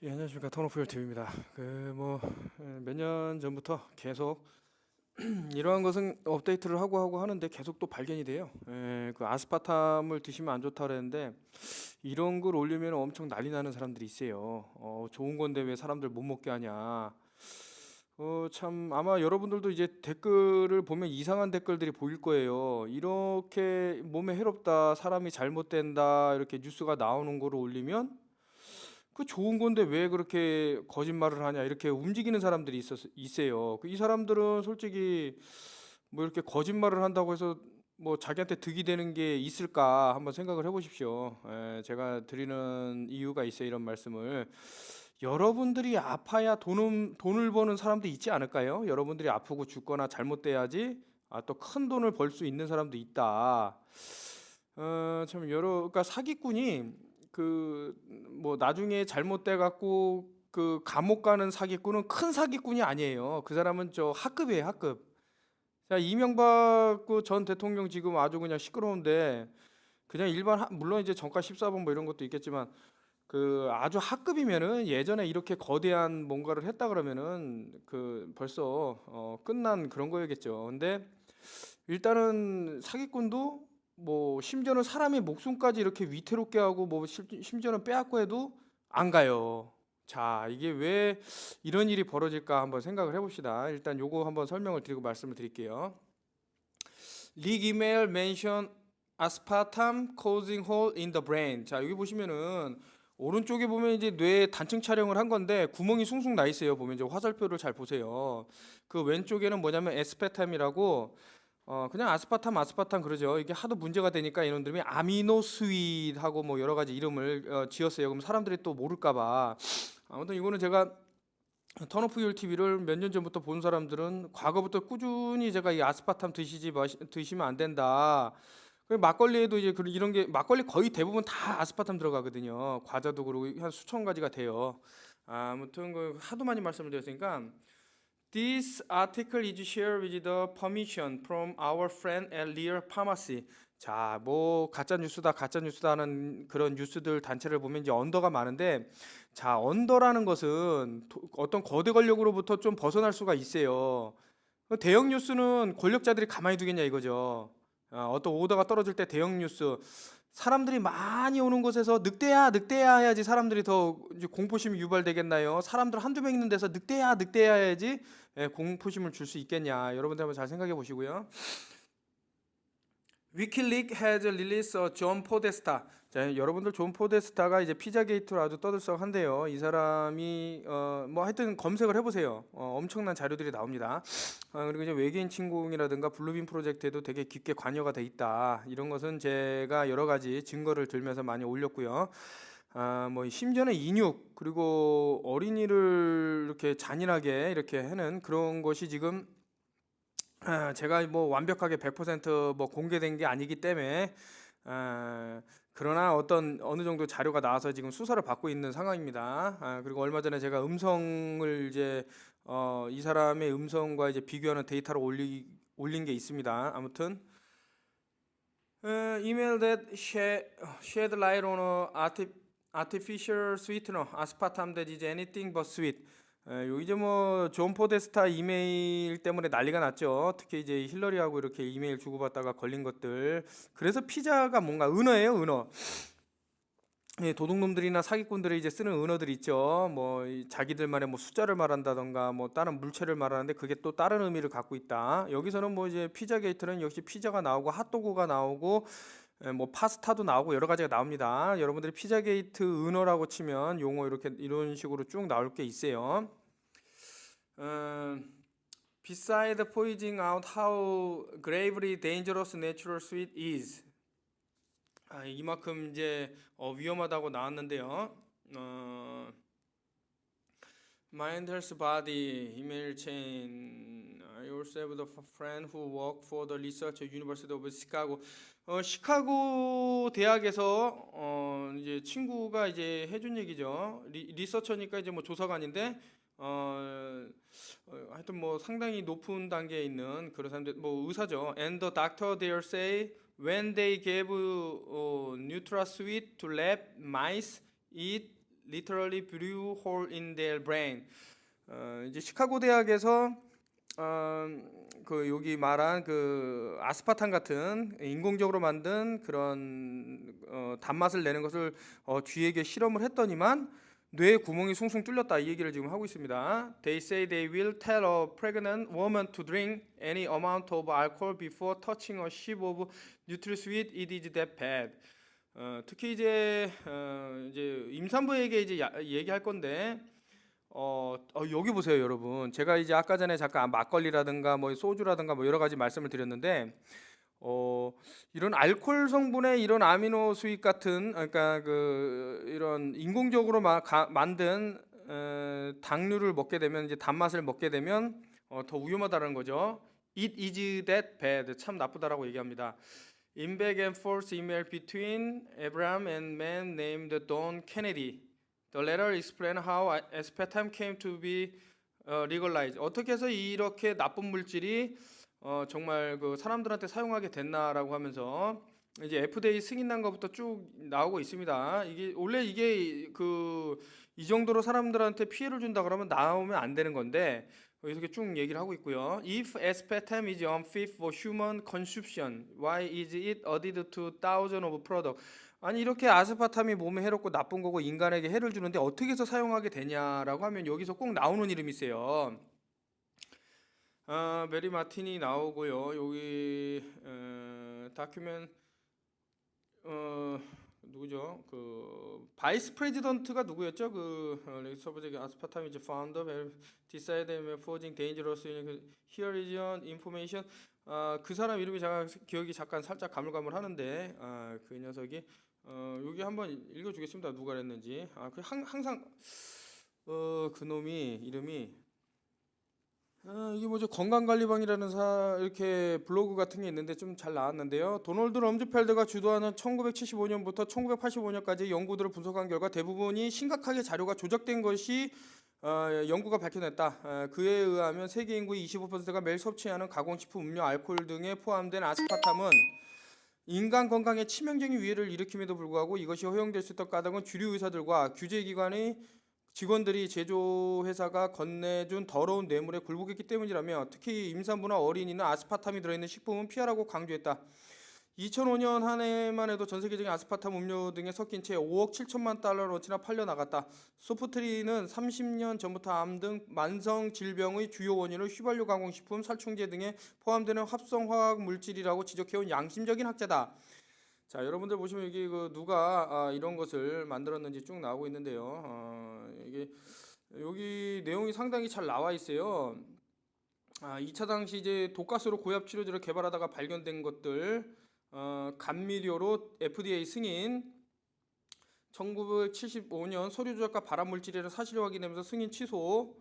예, 안녕하십니까. 턴오프 TV입니다. 몇 년 전부터 계속 이러한 것은 업데이트를 하고 하는데 계속 또 발견이 돼요. 그 아스파탐을 드시면 안 좋다 그랬는데 이런 걸 올리면 엄청 난리 나는 사람들이 있어요. 좋은 건데 왜 사람들 못 먹게 하냐. 참 아마 여러분들도 이제 댓글을 보면 이상한 댓글들이 보일 거예요. 이렇게 몸에 해롭다, 사람이 잘못된다 이렇게 뉴스가 나오는 거를 올리면 그 좋은 건데 왜 그렇게 거짓말을 하냐 이렇게 움직이는 사람들이 있어요. 이 사람들은 솔직히 뭐 이렇게 거짓말을 한다고 해서 뭐 자기한테 득이 되는 게 있을까 한번 생각을 해보십시오. 제가 드리는 이유가 있어요. 이런 말씀을 여러분들이 아파야 돈을 버는 사람도 있지 않을까요? 여러분들이 아프고 죽거나 잘못돼야지 또 큰 돈을 벌 수 있는 사람도 있다. 참 그러니까 사기꾼이 그 뭐 나중에 잘못돼 갖고 그 감옥 가는 사기꾼은 큰 사기꾼이 아니에요. 그 사람은 저 하급이에요, 하급. 자, 이명박 그 전 대통령 지금 아주 그냥 시끄러운데 그냥 물론 이제 정가 14번 뭐 이런 것도 있겠지만 그 아주 하급이면은 예전에 이렇게 거대한 뭔가를 했다 그러면은 그 벌써 끝난 그런 거였겠죠. 근데 일단은 사기꾼도 뭐 심지어는 사람의 목숨까지 이렇게 위태롭게 하고 뭐 심지어는 빼앗고 해도 안 가요. 자, 이게 왜 이런 일이 벌어질까 한번 생각을 해봅시다. 일단 요거 한번 설명을 드리고 말씀을 드릴게요. Leak email mention aspartame causing hole in the brain. 자, 여기 보시면은 오른쪽에 보면 이제 뇌 단층 촬영을 한 건데 구멍이 숭숭 나 있어요. 보면 이제 화살표를 잘 보세요. 그 왼쪽에는 뭐냐면 에스파탐이라고 그냥 아스파탐 그러죠. 이게 하도 문제가 되니까 이놈들이 아미노스윗하고 뭐 여러 가지 이름을 지었어요. 그럼 사람들이 또 모를까봐. 아무튼 이거는 제가 턴오프 율 TV를 몇 년 전부터 본 사람들은 과거부터 꾸준히 제가 이 아스파탐 드시면 안 된다. 막걸리에도 이제 이런 게 막걸리 거의 대부분 다 아스파탐 들어가거든요. 과자도 그러고 한 수천 가지가 돼요. 아무튼 그 하도 많이 말씀을 드렸으니까 This article is shared with the permission from our friend at Lear Pharmacy. 자, 뭐 가짜 뉴스다 하는 그런 뉴스들 단체를 보면 이제 언더가 많은데, 자, 언더라는 것은 어떤 거대 권력으로부터 좀 벗어날 수가 있어요. 대형 뉴스는 권력자들이 가만히 두겠냐 이거죠. 어떤 오더가 떨어질 때 대형 뉴스 사람들이 많이 오는 곳에서 늑대야 해야지 사람들이 더 이제 공포심이 유발되겠나요? 사람들 한두 명 있는 데서 늑대야 해야지 공포심을 줄 수 있겠냐? 여러분들 한번 잘 생각해 보시고요. 위킬릭 has released 존 포데스타. 자, 여러분들 존 포데스타가 이제 피자 게이트로 아주 떠들썩한데요. 이 사람이 뭐 하여튼 검색을 해보세요. 엄청난 자료들이 나옵니다. 그리고 이제 외계인 침공이라든가 블루빔 프로젝트에도 되게 깊게 관여가 돼 있다. 이런 것은 제가 여러 가지 증거를 들면서 많이 올렸고요. 뭐 심지어는 인육 그리고 어린이를 이렇게 잔인하게 이렇게 하는 그런 것이 지금 제가 뭐 완벽하게 100%뭐 공개된 게 아니기 때문에 그러나 어느 정도 자료가 나와서 지금 수사를 받고 있는 상황입니다. 그리고 얼마 전에 제가 음성을 이제 이 사람의 음성과 이제 비교하는 데이터를 올린 게 있습니다. 아무튼 email that shed light on a artificial sweetener, aspartame that is anything but sweet. 요 이제 뭐 존 포데스타 이메일 때문에 난리가 났죠. 특히 이제 힐러리하고 이렇게 이메일 주고받다가 걸린 것들. 그래서 피자가 뭔가 은어예요, 은어. 예, 도둑놈들이나 사기꾼들이 이제 쓰는 은어들 있죠. 뭐 자기들만의 뭐 숫자를 말한다던가 뭐 다른 물체를 말하는데 그게 또 다른 의미를 갖고 있다. 여기서는 뭐 이제 피자 게이트는 역시 피자가 나오고 핫도그가 나오고 뭐 파스타도 나오고 여러 가지가 나옵니다. 여러분들이 피자 게이트 은어라고 치면 용어 이렇게 이런 식으로 쭉 나올 게 있어요. Beside pointing out how gravely dangerous natural sweet is. 이만큼 이제 위험하다고 나왔는데요. Mind Health Body email chain. I also have a friend who work for the research University of Chicago. 시카고 대학에서 이제 친구가 이제 해준 얘기죠. 리서처니까 이제 뭐 조사관인데 하여튼 뭐 상당히 높은 단계에 있는 그런 사람들 뭐 의사죠. And the doctor there say when they gave NutraSweet to lab mice, it literally blew hole in their brain. 이제 시카고 대학에서 그 여기 말한 그 아스파탐 같은 인공적으로 만든 그런 단맛을 내는 것을 쥐에게 실험을 했더니만 뇌에 구멍이 숭숭 뚫렸다 이 얘기를 지금 하고 있습니다. They say they will tell a pregnant woman to drink any amount of alcohol before touching a sip of NutraSweet. It is that bad. 특히 이제 임산부에게 이제 얘기할 건데 여기 보세요, 여러분. 제가 이제 아까 전에 잠깐 막걸리라든가 뭐 소주라든가 뭐 여러 가지 말씀을 드렸는데 이런 알코올 성분의 이런 아미노 수익 같은 그러니까 그 이런 인공적으로 만든 당류를 먹게 되면 이제 단맛을 먹게 되면 더 위험하다는 거죠. It is that bad. 참 나쁘다라고 얘기합니다. In back and forth email between Abraham and man named Don Kennedy. The letter explained how aspartame came to be legalized. 어떻게 해서 이렇게 나쁜 물질이 정말 그 사람들한테 사용하게 됐나라고 하면서 이제 FDA 승인난 것부터 쭉 나오고 있습니다. 이게 원래 이게 그 이 정도로 사람들한테 피해를 준다 그러면 나오면 안 되는 건데 이렇게 쭉 얘기를 하고 있고요. If aspartame is unfit for human consumption, why is it added to thousands of products? 아니 이렇게 아스파탐이 몸에 해롭고 나쁜 거고 인간에게 해를 주는데 어떻게 해서 사용하게 되냐라고 하면 여기서 꼭 나오는 이름이 있어요. 메리 마틴이 나오고요. 여기 다큐멘 누구죠? 그 바이스 프레지던트가 누구였죠? 그 서브젝트 아스파탐 이제 founder decided forging dangerous here is your information. 그 사람 이름이 제가 기억이 잠깐 살짝 가물가물하는데 그 녀석이 여기 한번 읽어주겠습니다. 누가 그랬는지. 그 항상 그 놈이 이름이 이게 뭐죠? 건강관리방이라는 이렇게 블로그 같은 게 있는데 좀 잘 나왔는데요. 도널드 럼즈펠드가 주도하는 1975년부터 1985년까지 연구들을 분석한 결과 대부분이 심각하게 자료가 조작된 것이 연구가 밝혀냈다. 그에 의하면 세계 인구의 25%가 매일 섭취하는 가공식품, 음료, 알코올 등에 포함된 아스파탐은 인간 건강에 치명적인 위해를 일으킴에도 불구하고 이것이 허용될 수 있던 까닭은 주류 의사들과 규제기관의 직원들이 제조회사가 건네준 더러운 뇌물에 굴복했기 때문이라며 특히 임산부나 어린이는 아스파탐이 들어있는 식품은 피하라고 강조했다. 2005년 한 해만 해도 전 세계적인 아스파탐 음료 등에 섞인 채 5억 7천만 달러어치나 팔려나갔다. 소프트리는 30년 전부터 암 등 만성 질병의 주요 원인을 휘발유 가공식품, 살충제 등에 포함되는 합성화학 물질이라고 지적해온 양심적인 학자다. 자, 여러분들 보시면 여기 그 누가 이런 것을 만들었는지 쭉 나오고 있는데요. 이게 여기 내용이 상당히 잘 나와 있어요. 2차 당시 이제 독가스로 고압 치료제를 개발하다가 발견된 것들, 감미료로 FDA 승인, 1975년 서류 조작과 발암 물질이라는 사실을 확인하면서 승인 취소.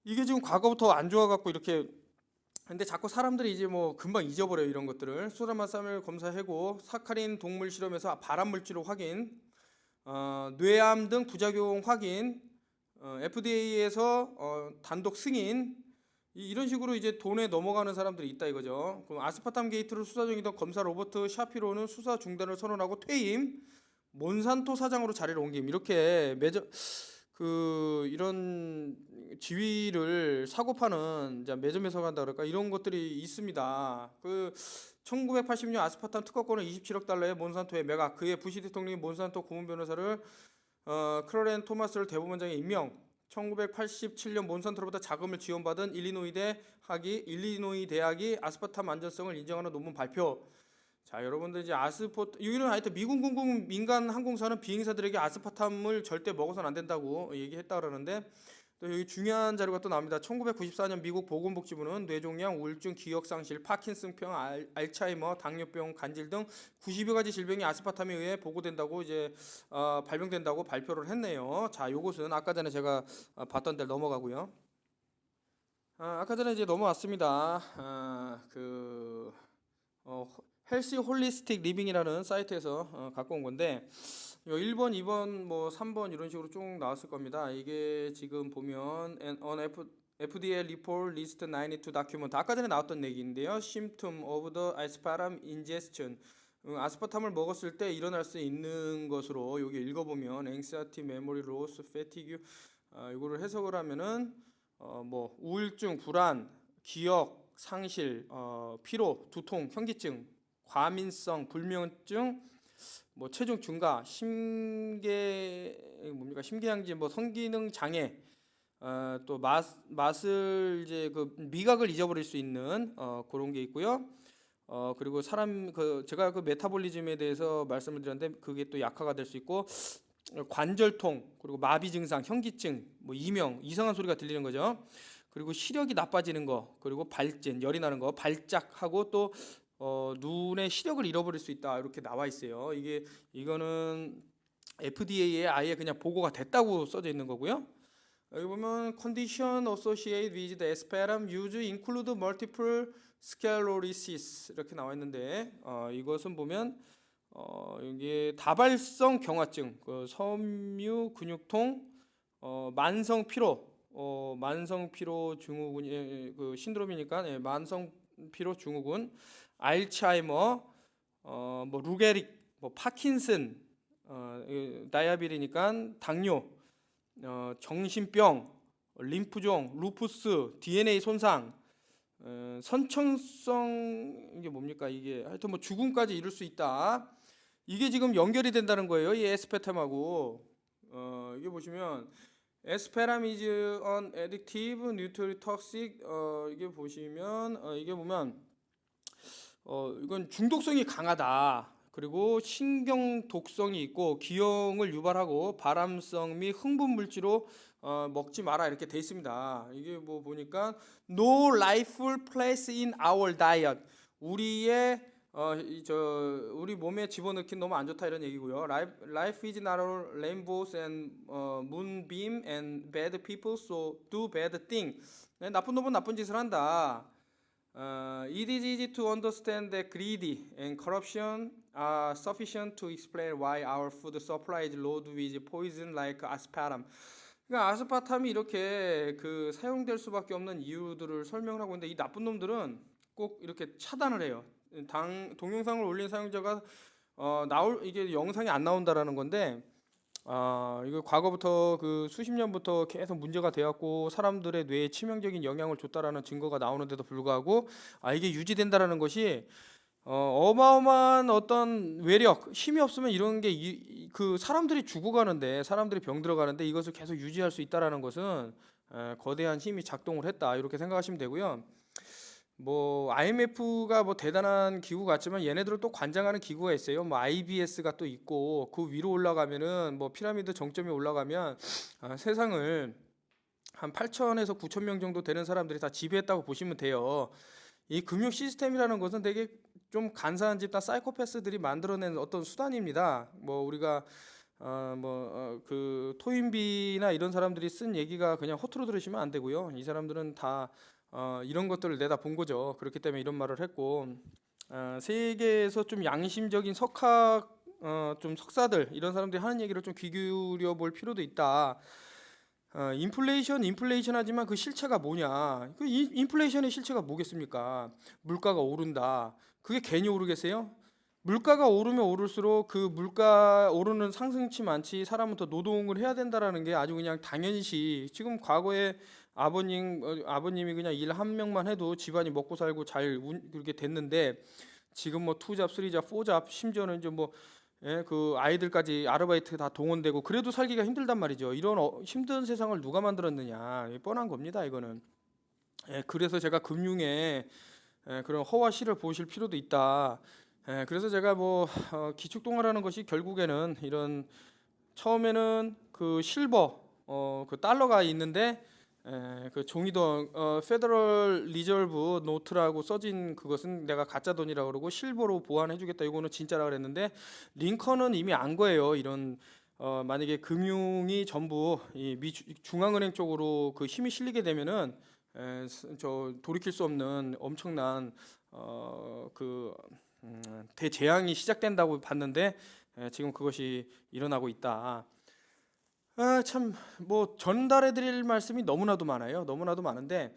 이게 지금 과거부터 안 좋아갖고 이렇게. 근데 자꾸 사람들이 이제 뭐 금방 잊어버려요 이런 것들을. 수라마삼을 검사하고 사카린 동물 실험에서 발암 물질로 확인, 뇌암 등 부작용 확인, FDA에서 단독 승인. 이런 식으로 이제 돈에 넘어가는 사람들이 있다 이거죠. 그럼 아스파탐 게이트를 수사 중이던 검사 로버트 샤피로는 수사 중단을 선언하고 퇴임, 몬산토 사장으로 자리를 옮김. 이렇게 이런 지위를 사고 파는 매점에서 간다 그럴까 이런 것들이 있습니다. 1980년 아스파탐 특허권을 27억 달러에 몬산토에 매각. 그의 부시 대통령이 몬산토 고문 변호사를 크로렌 토마스를 대법원장에 임명. 1987년 몬산토로부터 자금을 지원받은 일리노이 대학이 아스파탐 안전성을 인정하는 논문 발표. 자, 여러분들 이제 여기는 하여튼 미군 공군 민간 항공사는 비행사들에게 아스파탐을 절대 먹어서는 안 된다고 얘기했다 그러는데 또 여기 중요한 자료가 또 나옵니다. 1994년 미국 보건복지부는 뇌종양, 우울증, 기억상실, 파킨슨병, 알츠하이머, 당뇨병, 간질 등 90여 가지 질병이 아스파탐에 의해 보고된다고 이제 발병된다고 발표를 했네요. 자, 요것은 아까 전에 제가 봤던 데를 넘어가고요. 아까 전에 이제 넘어왔습니다. 헬시 홀리스틱 리빙이라는 사이트에서 갖고 온 건데 1번, 2번, 뭐 3번 이런 식으로 쭉 나왔을 겁니다. 이게 지금 보면 on FDA report list 92 document 아까 전에 나왔던 얘기인데요. Symptom of the aspartame ingestion 아스파탐을 먹었을 때 일어날 수 있는 것으로 여기 읽어보면 anxiety, memory loss, fatigue 이거를 해석을 하면은 뭐 우울증, 불안, 기억 상실, 피로, 두통, 현기증, 과민성, 불면증, 뭐 체중 증가, 심계양지, 뭐 성기능 장애, 또 맛을 이제 그 미각을 잊어버릴 수 있는 그런 게 있고요. 그리고 제가 그 메타볼리즘에 대해서 말씀을 드렸는데 그게 또 약화가 될 수 있고 관절통, 그리고 마비 증상, 현기증, 뭐 이상한 소리가 들리는 거죠. 그리고 시력이 나빠지는 거, 그리고 발진, 열이 나는 거, 발작하고 또 눈의 시력을 잃어버릴 수 있다 이렇게 나와 있어요. 이거는 FDA에 아예 그냥 보고가 됐다고 써져 있는 거고요. 여기 보면 condition associated with the aspartam use include multiple sclerosis 이렇게 나와 있는데 이것은 보면 이게 다발성 경화증, 그 섬유 근육통, 만성 피로, 만성 피로 증후군, 그 신드롬이니까 만성 피로 증후군, 알츠하이머, 뭐 루게릭, 뭐 파킨슨, 다이아빌이니까 당뇨, 정신병, 림프종, 루푸스, DNA 손상, 선천성 이게 뭡니까 이게 하여튼 뭐 죽음까지 이룰 수 있다. 이게 지금 연결이 된다는 거예요. 이 에스페탐하고 이게 보시면 에스페람 is an addictive, neurotoxic 이게 보시면 이게 보면 이건 중독성이 강하다. 그리고 신경 독성이 있고 기형을 유발하고 발암성 및 흥분 물질로 먹지 마라 이렇게 돼 있습니다. 이게 뭐 보니까 no rightful place in our diet. 우리 몸에 집어넣기 너무 안 좋다 이런 얘기고요. Life is not all rainbows and moonbeam and bad people, so do bad thing. 나쁜 놈은 나쁜 짓을 한다. It is easy to understand that greed and corruption are sufficient to explain why our food supply is loaded with poison like aspartam. 그러니까 아스파탐이 이렇게 그 사용될 수밖에 없는 이유들을 설명을 하고 있는데 이 나쁜 놈들은 꼭 이렇게 차단을 해요. 동영상을 올린 사용자가 이게 영상이 안 나온다라는 건데 이거 과거부터 그 수십 년부터 계속 문제가 되었고 사람들의 뇌에 치명적인 영향을 줬다라는 증거가 나오는데도 불구하고 이게 유지된다라는 것이 어마어마한 어떤 외력, 힘이 없으면 이런 게 그 사람들이 죽어가는데 사람들이 병 들어가는데 이것을 계속 유지할 수 있다라는 것은 거대한 힘이 작동을 했다 이렇게 생각하시면 되고요. 뭐 IMF가 뭐 대단한 기구 같지만 얘네들은 또 관장하는 기구가 있어요. 뭐 IBS가 또 있고 그 위로 올라가면은 뭐 피라미드 정점에 올라가면 세상을 한 8천에서 9천 명 정도 되는 사람들이 다 지배했다고 보시면 돼요. 이 금융 시스템이라는 것은 되게 좀 간사한 집단 사이코패스들이 만들어낸 어떤 수단입니다. 뭐 우리가 그 토인비나 이런 사람들이 쓴 얘기가 그냥 허투루 들으시면 안 되고요. 이 사람들은 다 이런 것들을 내다 본 거죠. 그렇기 때문에 이런 말을 했고 세계에서 좀 양심적인 좀 석사들 이런 사람들이 하는 얘기를 좀 귀 기울여 볼 필요도 있다. 인플레이션 하지만 그 실체가 뭐냐? 그 인플레이션의 실체가 뭐겠습니까? 물가가 오른다. 그게 괜히 오르겠어요? 물가가 오르면 오를수록 그 물가 오르는 상승치 많지 사람은 더 노동을 해야 된다라는 게 아주 그냥 당연시. 지금 과거에 아버님이 그냥 일 한 명만 해도 집안이 먹고 살고 그렇게 됐는데 지금 뭐 투잡, 쓰리잡, 포잡 심지어는 이제 뭐 그 아이들까지 아르바이트 다 동원되고 그래도 살기가 힘들단 말이죠. 이런 힘든 세상을 누가 만들었느냐 뻔한 겁니다. 이거는. 그래서 제가 금융에 그런 허와 실을 보실 필요도 있다. 그래서 제가 뭐 기축통화라는 것이 결국에는 이런 처음에는 그 실버 그 달러가 있는데 그 종이돈 페더럴 리저브 노트라고 써진 그것은 내가 가짜 돈이라고 그러고 실버로 보완해주겠다 이거는 진짜라 그랬는데 링컨은 이미 안 거예요. 이런 만약에 금융이 전부 이 중앙은행 쪽으로 그 힘이 실리게 되면은 저 돌이킬 수 없는 엄청난 대재앙이 시작된다고 봤는데 지금 그것이 일어나고 있다. 참 뭐 전달해 드릴 말씀이 너무나도 많아요. 너무나도 많은데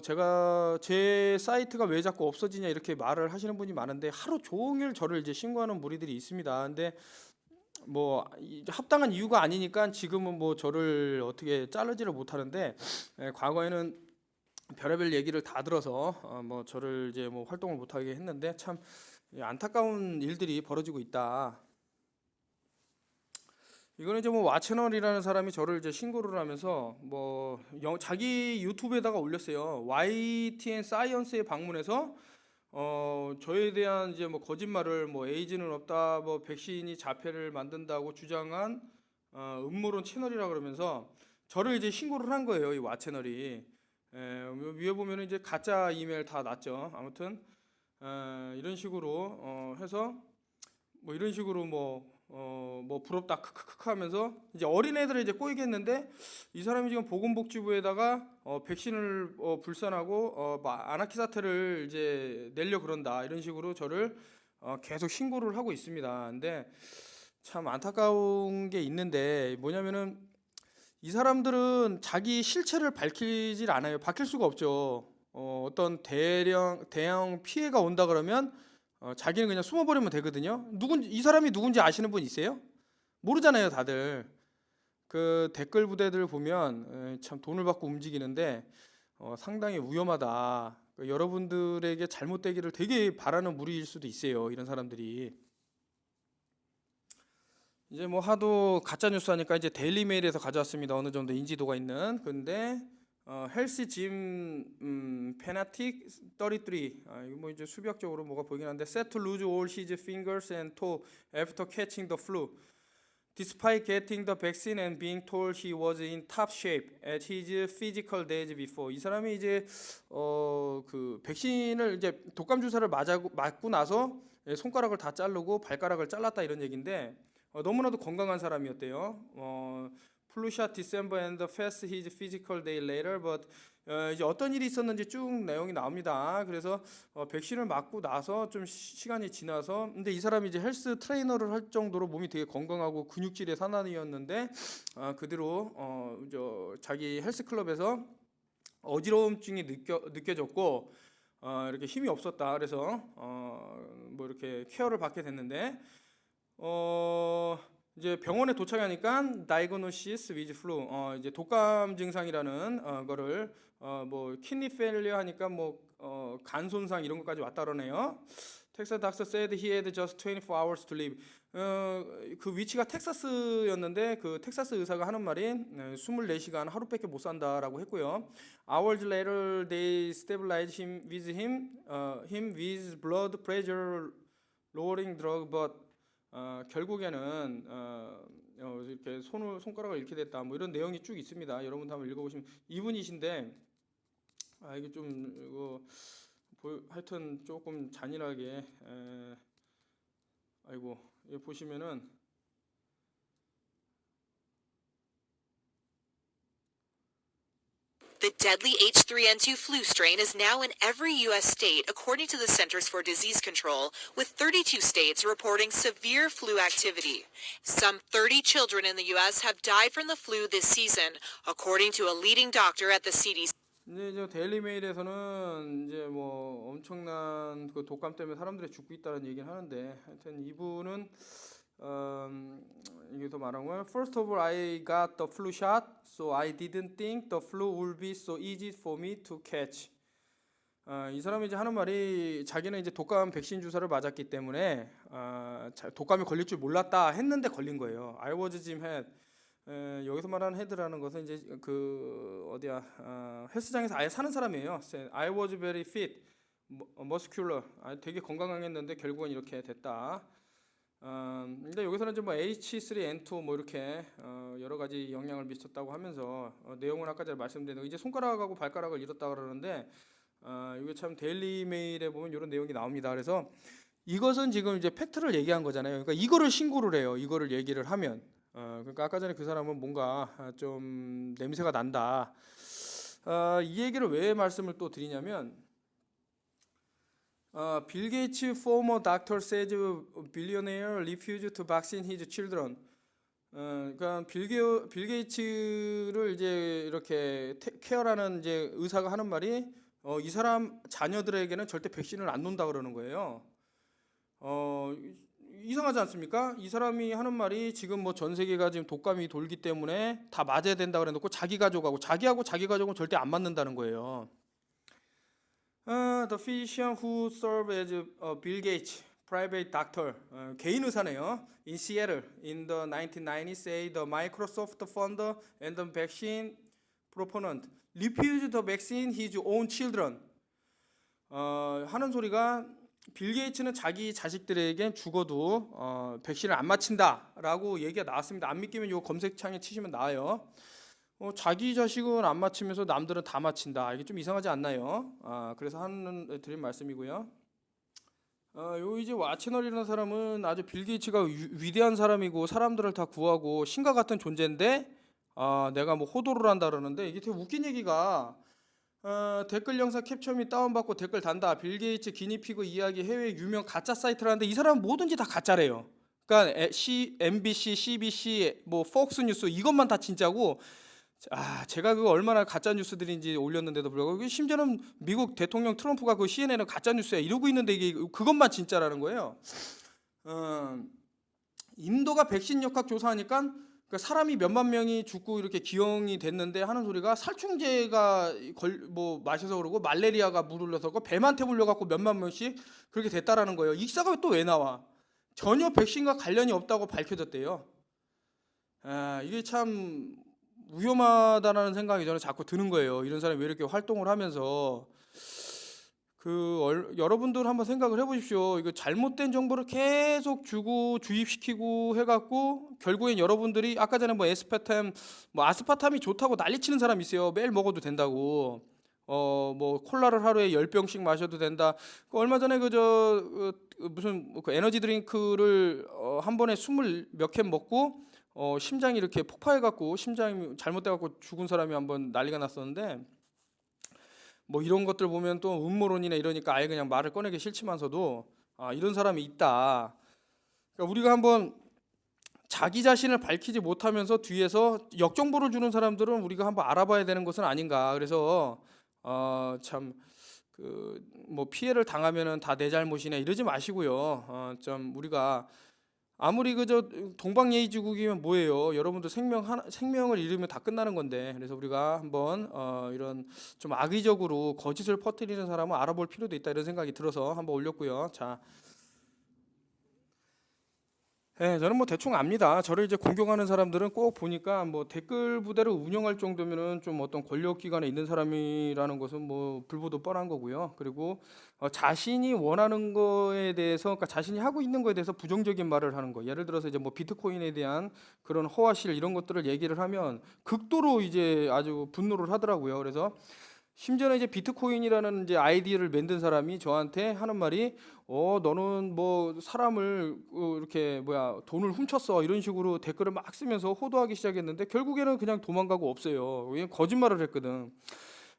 제가 제 사이트가 왜 자꾸 없어지냐 이렇게 말을 하시는 분이 많은데 하루 종일 저를 이제 신고하는 무리들이 있습니다. 근데 뭐 합당한 이유가 아니니까 지금은 뭐 저를 어떻게 자르지를 못하는데, 과거에는 별의별 얘기를 다 들어서 뭐 저를 이제 뭐 활동을 못하게 했는데 참 안타까운 일들이 벌어지고 있다. 이거는 이제 뭐 와채널이라는 사람이 저를 이제 신고를 하면서 뭐 자기 유튜브에다가 올렸어요. YTN 사이언스에 방문해서 저에 대한 이제 뭐 거짓말을, 뭐 에이즈는 없다, 뭐 백신이 자폐를 만든다고 주장한 음모론 채널이라 그러면서 저를 이제 신고를 한 거예요. 이 와채널이. 위에 보면은 이제 가짜 이메일 다 났죠. 아무튼 이런 식으로 해서 뭐 이런 식으로 뭐 부럽다 크크크 하면서 이제 어린애들을 이제 꼬이겠는데, 이 사람이 지금 보건복지부에다가 백신을 불산하고 아나키 사태를 이제 내려 그런다 이런 식으로 저를 계속 신고를 하고 있습니다. 근데 참 안타까운 게 있는데 뭐냐면은 이 사람들은 자기 실체를 밝히질 않아요. 밝힐 수가 없죠. 어떤 대형 피해가 온다 그러면 자기는 그냥 숨어버리면 되거든요. 이 사람이 누군지 아시는 분 있어요? 모르잖아요, 다들. 그 댓글 부대들 보면 참 돈을 받고 움직이는데 상당히 위험하다. 여러분들에게 잘못되기를 되게 바라는 무리일 수도 있어요, 이런 사람들이. 이제 뭐 하도 가짜 뉴스 하니까 이제 데일리 메일에서 가져왔습니다. 어느 정도 인지도가 있는. 근데 헬시 짐 페나틱 33. 이거 뭐 이제 수비학적으로 뭐가 보이긴 한데, set to lose all his fingers and toe after catching the flu. Despite getting the vaccine and being told he was in top shape at his physical days before. 이 사람이 이제 그 백신을 이제 독감 주사를 맞고 나서 손가락을 다 자르고 발가락을 잘랐다 이런 얘기인데, 너무나도 건강한 사람이었대요. 플루샷 디셈버 and fast his physical day later, but 이제 어떤 일이 있었는지 쭉 내용이 나옵니다. 그래서 백신을 맞고 나서 좀 시간이 지나서, 근데 이 사람이 이제 헬스 트레이너를 할 정도로 몸이 되게 건강하고 근육질의 사나이였는데 그대로 자기 헬스 클럽에서 어지러움증이 느껴졌고 이렇게 힘이 없었다. 그래서 뭐 이렇게 케어를 받게 됐는데 이제 병원에 도착하니까 diagnosis with flu, 이제 독감 증상이라는 거를 뭐 키드니 페일리어 하니까 뭐 간 손상 이런 것까지 왔다 그러네요. 텍사스 닥터 said he had just 24 hours to live. 그 위치가 텍사스였는데 그 텍사스 의사가 하는 말이 24시간 하루밖에 못 산다라고 했고요. Hours later they stabilized him with blood pressure lowering drug, but 결국에는 이렇게 손가락을 잃게 됐다. 뭐 이런 내용이 쭉 있습니다. 여러분도 한번 읽어보시면, 이분이신데 이게 좀 이거 하여튼 조금 잔인하게 아이고, 여기 보시면은 The deadly H3N2 flu strain is now in every U.S. state, according to the Centers for Disease Control, with 32 states reporting severe flu activity. Some 30 children in the U.S. have died from the flu this season, according to a leading doctor at the CDC. 이제 데일리 메일에서는 이제 뭐 엄청난 그 독감 때문에 사람들이 죽고 있다는 얘기를 하는데, 하여튼 이분은 여기서 말한 거예요. First of all, I got the flu shot, so I didn't think the flu would be so easy for me to catch. 이 사람이 이제 하는 말이, 자기는 이제 독감 백신 주사를 맞았기 때문에 독감이 걸릴 줄 몰랐다 했는데 걸린 거예요. I was Jim Head. 여기서 말하는 헤드라는 것은 이제 그 어디야 헬스장에서 아예 사는 사람이에요. I was very fit, muscular. 되게 건강했는데 결국은 이렇게 됐다. 근데 여기서는 이제 뭐 H3N2 뭐 이렇게 여러 가지 영향을 미쳤다고 하면서 내용은 아까 전에 말씀드린 이제 손가락하고 발가락을 잃었다 그러는데, 이게 참 데일리 메일에 보면 이런 내용이 나옵니다. 그래서 이것은 지금 이제 팩트를 얘기한 거잖아요. 그러니까 이거를 신고를 해요. 이거를 얘기를 하면. 그러니까 아까 전에 그 사람은 뭔가 좀 냄새가 난다. 이 얘기를 왜 말씀을 또 드리냐면, 빌 게이츠 former doctor says billionaire refused to vaccine his children. 그러니까 빌 게이츠를 이제 이렇게 케어라는 이제 의사가 하는 말이 이 사람 자녀들에게는 절대 백신을 안 놓는다 그러는 거예요. 이상하지 않습니까? 이 사람이 하는 말이 지금 뭐 전 세계가 지금 독감이 돌기 때문에 다 맞아야 된다 그래놓고 자기 가족하고 자기 가족은 절대 안 맞는다는 거예요. The physician who served as Bill Gates private doctor, 개인 의사네요. In Seattle in the 1990s, say the Microsoft founder and the vaccine proponent refused the vaccine his own children. 하는 소리가 빌 게이츠는 자기 자식들에게 죽어도 백신을 안 맞힌다라고 얘기가 나왔습니다. 안 믿기면 요 검색창에 치시면 나와요. 자기 자식은 안 맞히면서 남들은 다 맞힌다. 이게 좀 이상하지 않나요? 그래서 하는 드린 말씀이고요. 요 이제 와채널이라는 사람은 아주 빌 게이츠가 위대한 사람이고 사람들을 다 구하고 신과 같은 존재인데 내가 뭐 호도를 한다 그러는데 이게 되게 웃긴 얘기가 댓글 영상 캡처 및 다운받고 댓글 단다. 빌 게이츠 기니피그 이야기 해외 유명 가짜 사이트라는데 이 사람은 뭐든지 다 가짜래요. 그러니까 MBC, CBC, 뭐 폭스 뉴스 이것만 다 진짜고 제가 그거 얼마나 가짜 뉴스들인지 올렸는데도 불구하고 심지어는 미국 대통령 트럼프가 그 CNN은 가짜 뉴스야 이러고 있는데 이게 그것만 진짜라는 거예요. 인도가 백신 역학 조사하니까 그 사람이 몇만 명이 죽고 이렇게 기형이 됐는데 하는 소리가 살충제가 뭐 마셔서 그러고 말레리아가 물 흘려서 그러고 배만테 물려갖고 몇만 명씩 그렇게 됐다라는 거예요. 이 기사가 또 왜 나와? 전혀 백신과 관련이 없다고 밝혀졌대요. 이게 참 위험하다라는 생각이 저는 자꾸 드는 거예요. 이런 사람이 왜 이렇게 활동을 하면서 여러분들 한번 생각을 해보십시오. 이거 잘못된 정보를 계속 주고 주입시키고 해갖고 결국엔 여러분들이 아까 전에 뭐 아스파탐이 좋다고 난리치는 사람 있어요. 매일 먹어도 된다고. 뭐 콜라를 하루에 10병씩 마셔도 된다. 얼마 전에 무슨 그 에너지 드링크를 한 번에 20 몇 캔 먹고 심장이 이렇게 폭파해갖고 심장이 잘못돼갖고 죽은 사람이 한번 난리가 났었는데 뭐 이런 것들 보면 또 음모론이나 이러니까 아예 그냥 말을 꺼내기 싫지만서도 이런 사람이 있다. 그러니까 우리가 한번 자기 자신을 밝히지 못하면서 뒤에서 역정보를 주는 사람들은 우리가 한번 알아봐야 되는 것은 아닌가. 그래서 참 그 뭐 피해를 당하면은 다 내 잘못이네 이러지 마시고요. 좀 우리가 아무리 그저 동방예의지국이면 뭐예요? 여러분들 생명을 잃으면 다 끝나는 건데. 그래서 우리가 한번 이런 좀 악의적으로 거짓을 퍼뜨리는 사람은 알아볼 필요도 있다 이런 생각이 들어서 한번 올렸고요. 자, 저는 뭐 대충 압니다. 저를 이제 공격하는 사람들은 꼭 보니까 뭐 댓글 부대를 운영할 정도면은 좀 어떤 권력 기관에 있는 사람이라는 것은 뭐 불보도 뻔한 거고요. 그리고 자신이 원하는 거에 대해서, 그러니까 자신이 하고 있는 거에 대해서 부정적인 말을 하는 거. 예를 들어서 이제 뭐 비트코인에 대한 그런 허와실 이런 것들을 얘기를 하면 극도로 이제 아주 분노를 하더라고요. 그래서 심지어는 이제 비트코인이라는 이제 아이디를 만든 사람이 저한테 하는 말이 너는 뭐 사람을 이렇게 돈을 훔쳤어 이런 식으로 댓글을 막 쓰면서 호도하기 시작했는데 결국에는 그냥 도망가고 없어요. 왜냐면 거짓말을 했거든.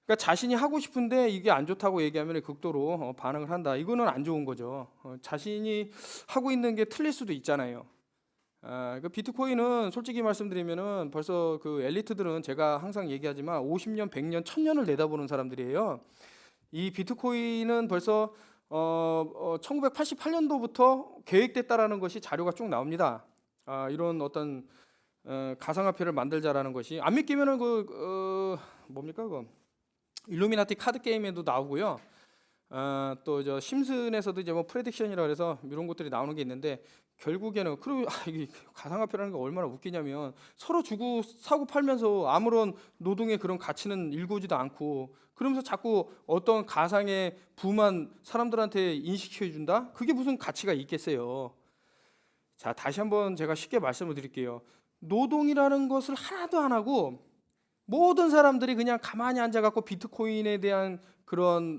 그러니까 자신이 하고 싶은데 이게 안 좋다고 얘기하면 극도로 반응을 한다. 이거는 안 좋은 거죠. 자신이 하고 있는 게 틀릴 수도 있잖아요. 그 비트코인은 솔직히 말씀드리면은 벌써 그 엘리트들은 제가 항상 얘기하지만 50년, 100년, 1000년을 내다보는 사람들이에요. 이 비트코인은 벌써 1988년도부터 계획됐다라는 것이 자료가 쭉 나옵니다. 이런 어떤 가상화폐를 만들자라는 것이 안 믿기면은 뭡니까 그 일루미나티 카드 게임에도 나오고요. 또 저 심슨에서도 이제 뭐 프레딕션이라 그래서 이런 것들이 나오는 게 있는데 결국에는 그리고 이게 가상화폐라는 게 얼마나 웃기냐면 서로 주고 사고 팔면서 아무런 노동의 그런 가치는 일구지도 않고 그러면서 자꾸 어떤 가상의 부만 사람들한테 인식해 준다? 그게 무슨 가치가 있겠어요. 자, 다시 한번 제가 쉽게 말씀을 드릴게요. 노동이라는 것을 하나도 안 하고 모든 사람들이 그냥 가만히 앉아갖고 비트코인에 대한 그런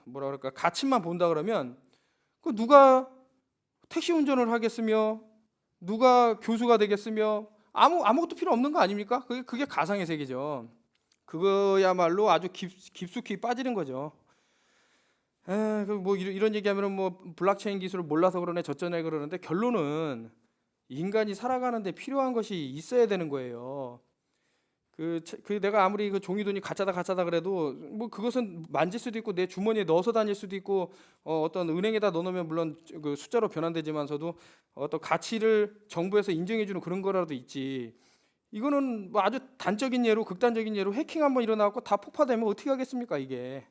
뭐라 그럴까 가치만 본다 그러면 그 누가 택시 운전을 하겠으며 누가 교수가 되겠으며 아무것도 필요 없는 거 아닙니까? 그게 가상의 세계죠. 그거야말로 아주 깊숙이 빠지는 거죠. 뭐 이런 얘기하면은 뭐 블록체인 기술을 몰라서 그러네 저쩌네 그러는데 결론은 인간이 살아가는데 필요한 것이 있어야 되는 거예요. 그 내가 아무리 그 종이돈이 가짜다 그래도 뭐 그것은 만질 수도 있고 내 주머니에 넣어서 다닐 수도 있고 어떤 은행에다 넣어놓으면 물론 그 숫자로 변환되지만서도 어떤 가치를 정부에서 인정해주는 그런 거라도 있지. 이거는 뭐 아주 단적인 예로 극단적인 예로 해킹 한번 일어나고 다 폭파되면 어떻게 하겠습니까 이게.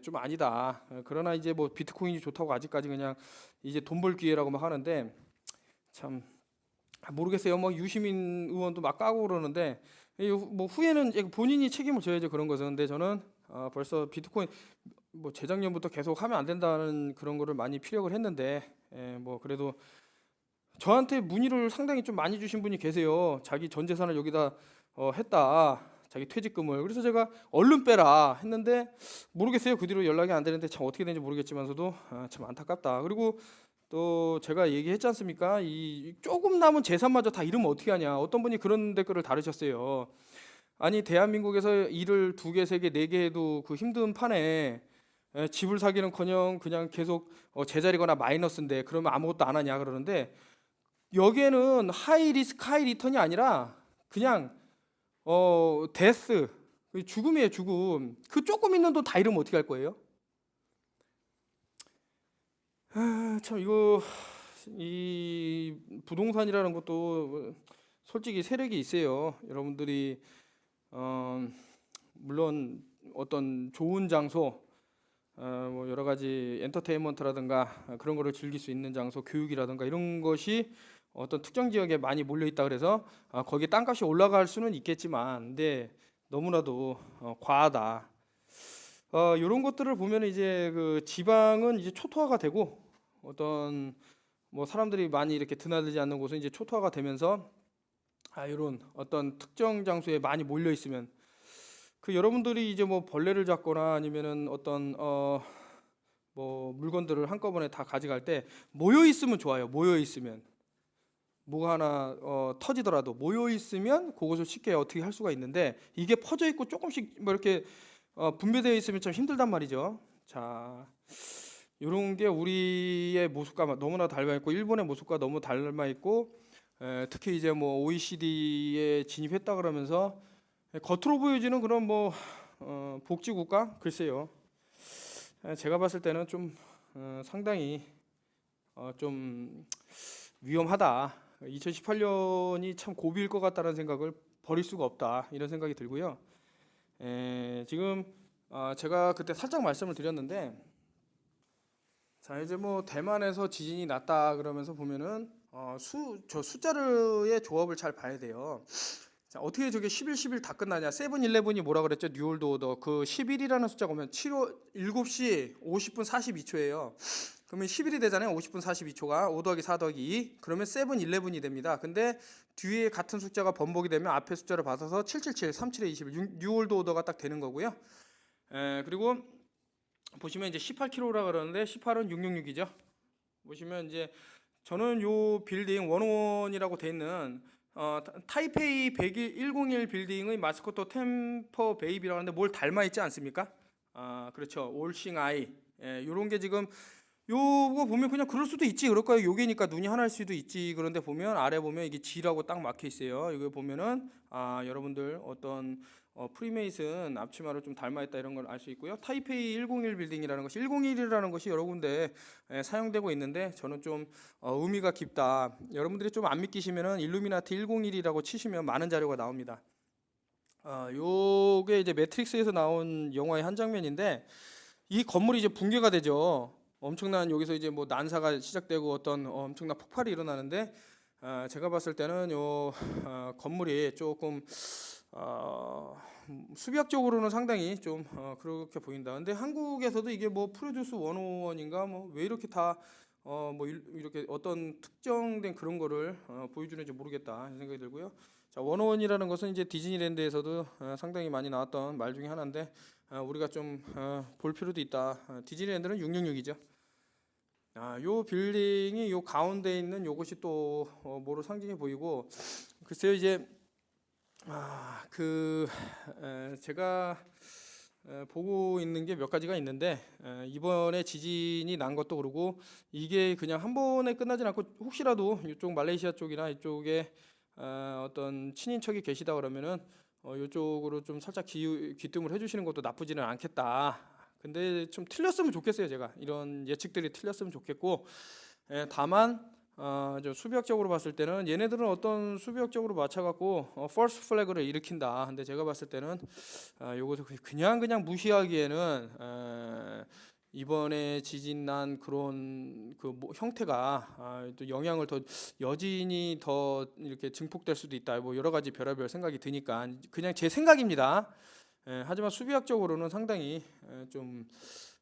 좀 아니다. 그러나 이제 뭐 비트코인이 좋다고 아직까지 그냥 이제 돈 벌 기회라고 막 하는데 참 모르겠어요. 뭐 유시민 의원도 막 까고 그러는데 뭐 후에는 본인이 책임을 져야죠 그런 것은. 근데 저는 벌써 비트코인 뭐 재작년부터 계속 하면 안 된다는 그런 거를 많이 피력을 했는데 뭐 그래도 저한테 문의를 상당히 좀 많이 주신 분이 계세요. 자기 전 재산을 여기다 했다. 자기 퇴직금을. 그래서 제가 얼른 빼라 했는데 모르겠어요. 그 뒤로 연락이 안 되는데 참 어떻게 되는지 모르겠지만서도 참 안타깝다. 그리고 또 제가 얘기했지 않습니까? 이 조금 남은 재산마저 다 잃으면 어떻게 하냐. 어떤 분이 그런 댓글을 달으셨어요. 아니 대한민국에서 일을 2개, 3개, 4개 해도 그 힘든 판에 집을 사기는커녕 그냥 계속 제자리거나 마이너스인데 그러면 아무것도 안 하냐 그러는데 여기에는 하이 리스크 하이 리턴이 아니라 그냥 데스 죽음이에요 죽음. 그 조금 있는 돈 다 잃으면 어떻게 할 거예요? 참 이거 이 부동산이라는 것도 솔직히 세력이 있어요. 여러분들이 물론 어떤 좋은 장소 뭐 여러 가지 엔터테인먼트라든가 그런 거를 즐길 수 있는 장소, 교육이라든가 이런 것이 어떤 특정 지역에 많이 몰려 있다 그래서 거기에 땅값이 올라갈 수는 있겠지만 근데 너무나도 과하다. 이런 것들을 보면 이제 그 지방은 이제 초토화가 되고 어떤 뭐 사람들이 많이 이렇게 드나들지 않는 곳은 이제 초토화가 되면서 이런 어떤 특정 장소에 많이 몰려 있으면 그 여러분들이 이제 뭐 벌레를 잡거나 아니면은 어떤 뭐 물건들을 한꺼번에 다 가져갈 때 모여 있으면 좋아요. 모여 있으면 뭐가 하나 터지더라도 모여 있으면 그것을 쉽게 어떻게 할 수가 있는데 이게 퍼져 있고 조금씩 뭐 이렇게 분배되어 있으면 참 힘들단 말이죠. 자, 이런 게 우리의 모습과 너무나 닮아 있고 일본의 모습과 너무 닮아 있고 특히 이제 뭐 OECD에 진입했다 그러면서 겉으로 보여지는 그런 뭐 복지국가 글쎄요. 제가 봤을 때는 좀 상당히 좀 위험하다. 2018년이 참 고비일 것 같다는 생각을 버릴 수가 없다 이런 생각이 들고요. 지금 제가 그때 살짝 말씀을 드렸는데 자 이제 뭐 대만에서 지진이 났다 그러면서 보면은 저 숫자의 조합을 잘 봐야 돼요. 자, 어떻게 저게 11, 11 다 끝나냐? 세븐일레븐이 뭐라 그랬죠? 뉴월드 오더. 그 11이라는 숫자가 오면 7시 50분 42초예요. 그러면 10일이 되잖아요. 50분 42초가 5 더하기 4 더하기 2. 그러면 세븐일레븐이 됩니다. 근데 뒤에 같은 숫자가 번복이 되면 앞에 숫자를 받아서 777, 37에 21, 뉴월드 오더가 딱 되는 거고요. 그리고 보시면 이제 18km라 그러는데 18은 666이죠. 보시면 이제 저는 요 빌딩 원원이라고 돼 있는 타이페이 101 빌딩의 마스코트 템퍼 베이비라고 하는데 뭘 닮아 있지 않습니까? 그렇죠. 올싱 아이. 요런 게 지금 요거 보면 그냥 그럴 수도 있지 그럴까요? 요게니까 눈이 하나일 수도 있지. 그런데 보면 아래 보면 이게 G라고 딱 막혀 있어요. 이거 보면은 여러분들 어떤 프리메이슨 앞치마를 좀 닮아있다 이런 걸 알 수 있고요. 타이페이 101 빌딩이라는 것이 101이라는 것이 여러 군데 사용되고 있는데 저는 좀 의미가 깊다. 여러분들이 좀 안 믿기시면은 일루미나티 101이라고 치시면 많은 자료가 나옵니다. 요게 이제 매트릭스에서 나온 영화의 한 장면인데 이 건물이 이제 붕괴가 되죠. 엄청난 여기서 이제 뭐 난사가 시작되고 어떤 엄청난 폭발이 일어나는데 제가 봤을 때는 요 건물이 조금 수비학적으로는 상당히 좀 그렇게 보인다. 근데 한국에서도 이게 뭐 프로듀스 101인가 뭐 왜 이렇게 다 뭐 이렇게 어떤 특정된 그런 거를 보여주는지 모르겠다 이런 생각이 들고요. 자, 101이라는 것은 이제 디즈니랜드에서도 상당히 많이 나왔던 말 중에 하나인데 우리가 좀 볼 필요도 있다. 디즈니랜드는 666이죠. 요 빌딩이 요 가운데 있는 요것이 또 뭐로 상징해 보이고 글쎄요 이제 제가 보고 있는 게 몇 가지가 있는데 이번에 지진이 난 것도 그러고 이게 그냥 한 번에 끝나진 않고 혹시라도 이쪽 말레이시아 쪽이나 이쪽에 어떤 친인척이 계시다 그러면은 이쪽으로 좀 살짝 귀뜸을 해주시는 것도 나쁘지는 않겠다. 근데 좀 틀렸으면 좋겠어요. 제가 이런 예측들이 틀렸으면 좋겠고 다만 저 수비학적으로 봤을 때는 얘네들은 어떤 수비학적으로 맞춰갖고 false flag를 일으킨다. 근데 제가 봤을 때는 요것을 그냥 무시하기에는 이번에 지진 난 그런 그 형태가 또 영향을 더 여진이 더 이렇게 증폭될 수도 있다. 뭐 여러 가지 별의별 생각이 드니까 그냥 제 생각입니다. 하지만 수비학적으로는 상당히 좀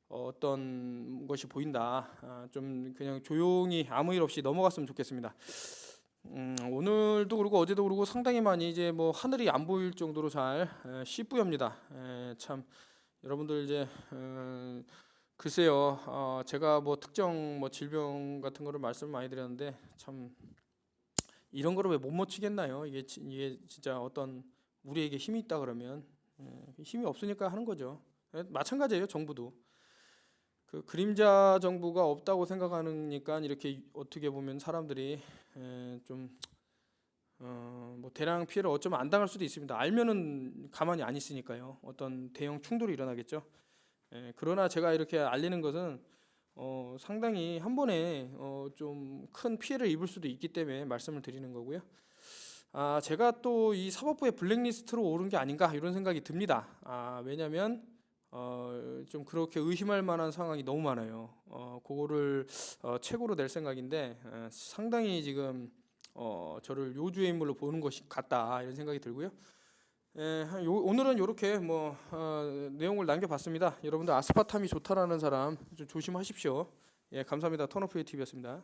어떤 것이 보인다. 좀 그냥 조용히 아무 일 없이 넘어갔으면 좋겠습니다. 오늘도 그러고 어제도 그러고 상당히 많이 이제 뭐 하늘이 안 보일 정도로 잘 시뿌엽니다. 참 여러분들 이제 글쎄요, 제가 뭐 특정 뭐 질병 같은 거를 말씀을 많이 드렸는데 참 이런 거를 왜 못 맞추겠나요? 이게 진짜 어떤 우리에게 힘이 있다 그러면 힘이 없으니까 하는 거죠. 마찬가지예요, 정부도. 그 그림자 정부가 없다고 생각하니까 이렇게 어떻게 보면 사람들이 좀 뭐 대량 피해를 어쩌면 안 당할 수도 있습니다. 알면은 가만히 안 있으니까요. 어떤 대형 충돌이 일어나겠죠. 그러나 제가 이렇게 알리는 것은 상당히 한 번에 좀 큰 피해를 입을 수도 있기 때문에 말씀을 드리는 거고요. 제가 또 이 사법부의 블랙리스트로 오른 게 아닌가 이런 생각이 듭니다. 왜냐하면 좀 그렇게 의심할 만한 상황이 너무 많아요. 그거를 책으로 낼 생각인데 상당히 지금 저를 요주의 인물로 보는 것이 같다 이런 생각이 들고요. 오늘은 이렇게 뭐 내용을 남겨봤습니다. 여러분들 아스파탐이 좋다라는 사람 좀 조심하십시오. 예, 감사합니다. 턴오프의 TV였습니다.